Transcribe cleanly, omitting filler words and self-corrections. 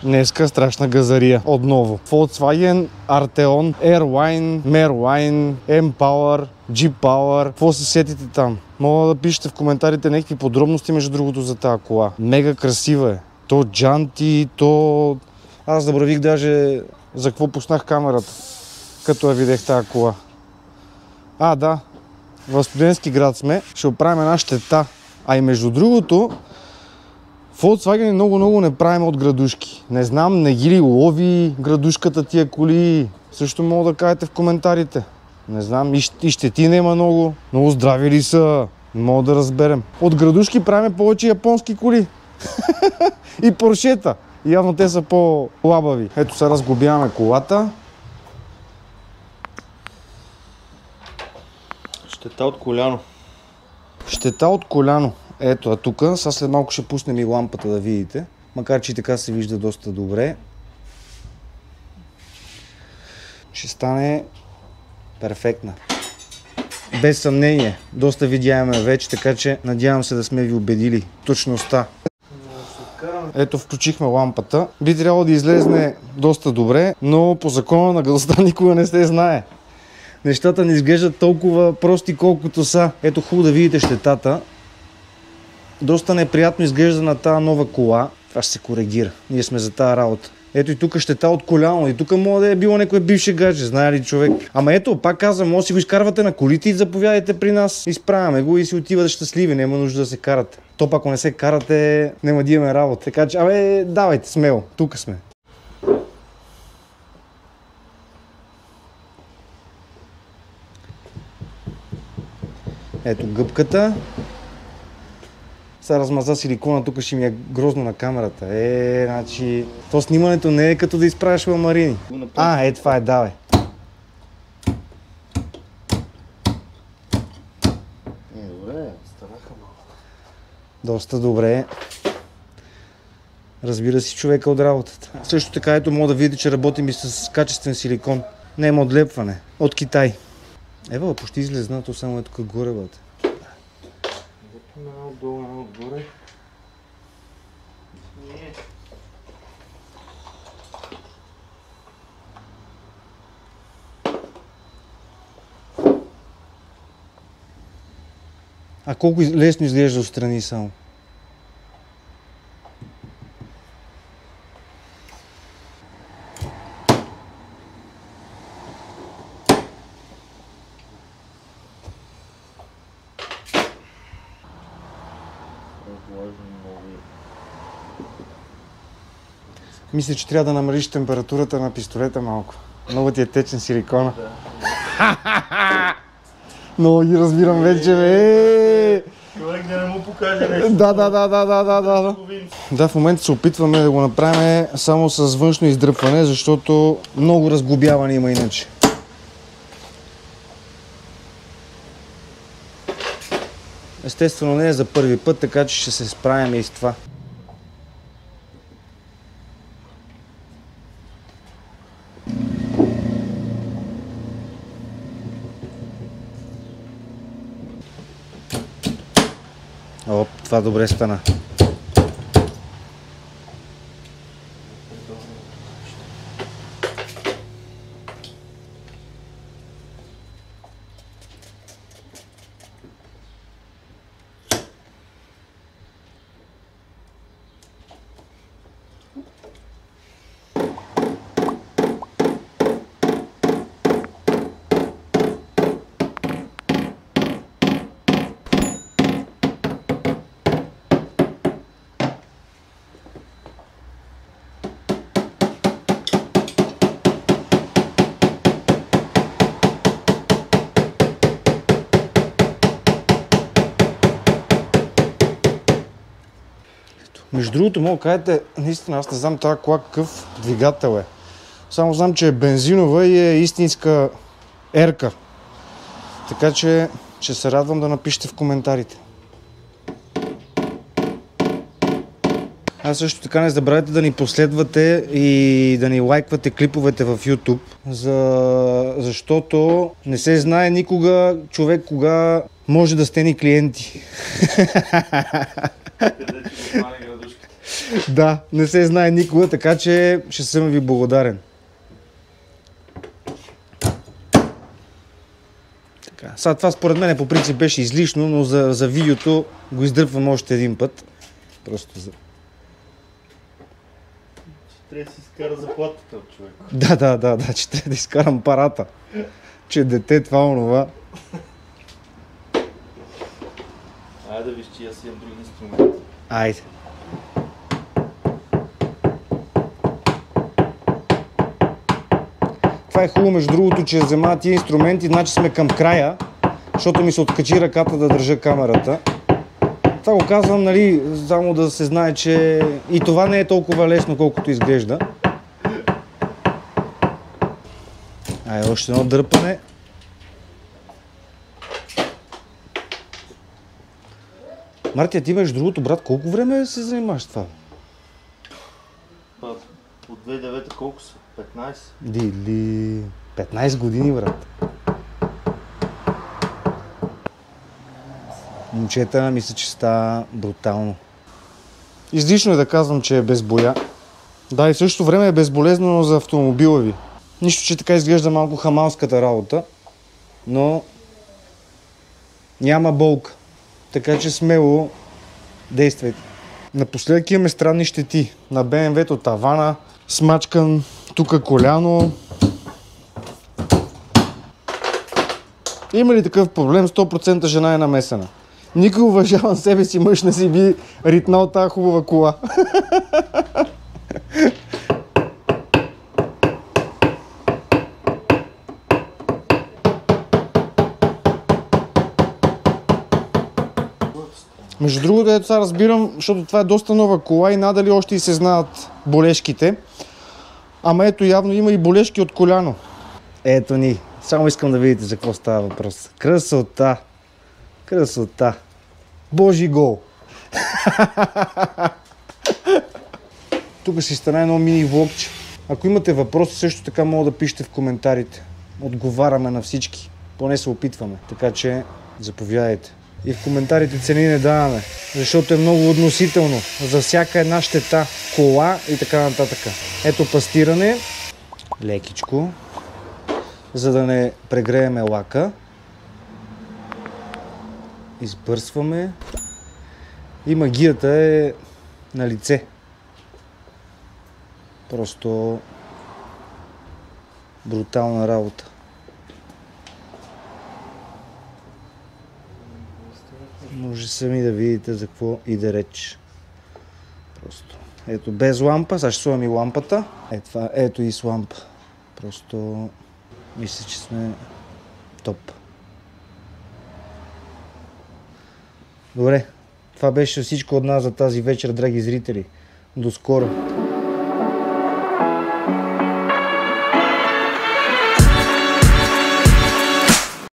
Днеска страшна газария. Отново. Volkswagen, Arteon, Airline, Merline, M-Power, G-Power. Какво се сетите там? Мога да пишете в коментарите някакви подробности, между другото, за тази кола. Мега красива е. То джанти, то... Аз забравих даже за какво пуснах камерата, като я видях тази кола. Да. В Студентски град сме. Ще оправим една щета. А и между другото, Volkswagen много не правим от градушки. Не знам, не ги ли лови градушката тия коли? Също мога да кажете в коментарите. Не знам, и щети не има много. Много здрави ли са? Не мога да разберем. От градушки правим повече японски коли. И поршета. Явно те са по-лабави. Ето сега разглобяваме колата. Щета от коляно. Щета от коляно. Ето, а тук, сега след малко ще пуснем и лампата да видите. Макар че и така се вижда доста добре. Ще стане перфектна. Без съмнение. Доста видяеме вече, така че надявам се да сме ви убедили точността. Ето, включихме лампата. Би трябвало да излезне доста добре, но по закона на гъста никога не се знае. Нещата не изглеждат толкова прости, колкото са. Ето, хубаво да видите щетата. Доста неприятно изглежда на тази нова кола. Това ще се коригира. Ние сме за тази работа. Ето и тук щета от коляно. И тук може да е било някой бивши гадже, знае ли човек. Ама ето, пак казвам, може да си го изкарвате на колите и заповядайте при нас. Изправяме го и си отивате щастливи. Няма нужда да се карате. То пак, ако не се карате, няма да имаме работа. Така че, давайте, смело. Тук сме. Ето гъбката. Сега размаза силикона, тук ще ми е грозно на камерата. Значи... То снимането не е като да изправяш ламарини. Това е, давай. Добре, стараха малко. Доста добре. Разбира си човека от работата. Също така, ето мога да видите, че работим и с качествен силикон. Няма отлепване. От Китай. Ева, почти излезна, то само е тук горе, бате. Една отдолу, една отгоре. А колко лесно изглежда отстрани само. Мисля, че трябва да намалиш температурата на пистолета малко. Много ти е течен силикона. Да. Много ги разбирам вече, бе! Човек да не му покаже нещо. Да. Да, в момента се опитваме да го направим само с външно издръпване, защото много разглобяване има иначе. Естествено не е за първи път, така че ще се справим и с това. Това добре стана. Между другото, мога да кажете, наистина, аз не знам тази кола какъв двигател е. Само знам, че е бензинова и е истинска ерка. Така че ще се радвам да напишете в коментарите. А също така не забравяйте да ни последвате и да ни лайквате клиповете в YouTube, защото не се знае никога човек кога може да сте ни клиенти. Да, не се знае никога, така че ще съм ви благодарен. Така. Сега това според мен по принцип беше излишно, но за видеото го издръпвам още един път. Просто за... Трябва да си изкара заплатата от човек. Да, че трябва да изкарам парата. Че дете това онова. Айде да виж, че аз имам други инструменти. Айде. Това е хубаво, между другото, че взема тия инструменти, значи сме към края, защото ми се откачи ръката да държа камерата. Това го казвам, нали, само да се знае, че и това не е толкова лесно, колкото изглежда. Айде, още едно дърпане. Мартия, ти между другото, брат, колко време се занимаваш с това? От 2009 колко са? 15? Дили... 15 години, брат. Момчета, мисля, че става брутално. Излишно е да казвам, че е без боя. Да, и в същото време е безболезнено за автомобила ви. Нищо, че така изглежда малко хамалската работа, но няма болка. Така че смело действайте. Напоследък имаме странни щети. На BMW-то тавана, смачкан, тук коляно. Има ли такъв проблем? 100% жена е намесена. Никой уважаван себе си мъж не си би ритнал тази хубава кола. Между другото, ето сега разбирам, защото това е доста нова кола и надали още и се знаят болешките. Ама ето явно има и болешки от коляно. Ето ни. Само искам да видите за какво става въпрос. Красота! Красота! Божи гол! Тук ще стане едно мини влогче. Ако имате въпроси, също така мога да пишете в коментарите. Отговаряме на всички. Поне се опитваме. Така че заповядайте. И в коментарите цени не даваме, защото е много относително за всяка една щета, кола и така нататък. Ето пастиране, лекичко, за да не прегрееме лака. Избърсваме и магията е на лице. Просто брутална работа. Може сами да видите за какво иде реч. Просто. Ето без лампа, сега ще слагам и лампата. Ето и с лампа. Просто мисля, че сме топ. Добре, това беше всичко от нас за тази вечер, драги зрители. До скоро!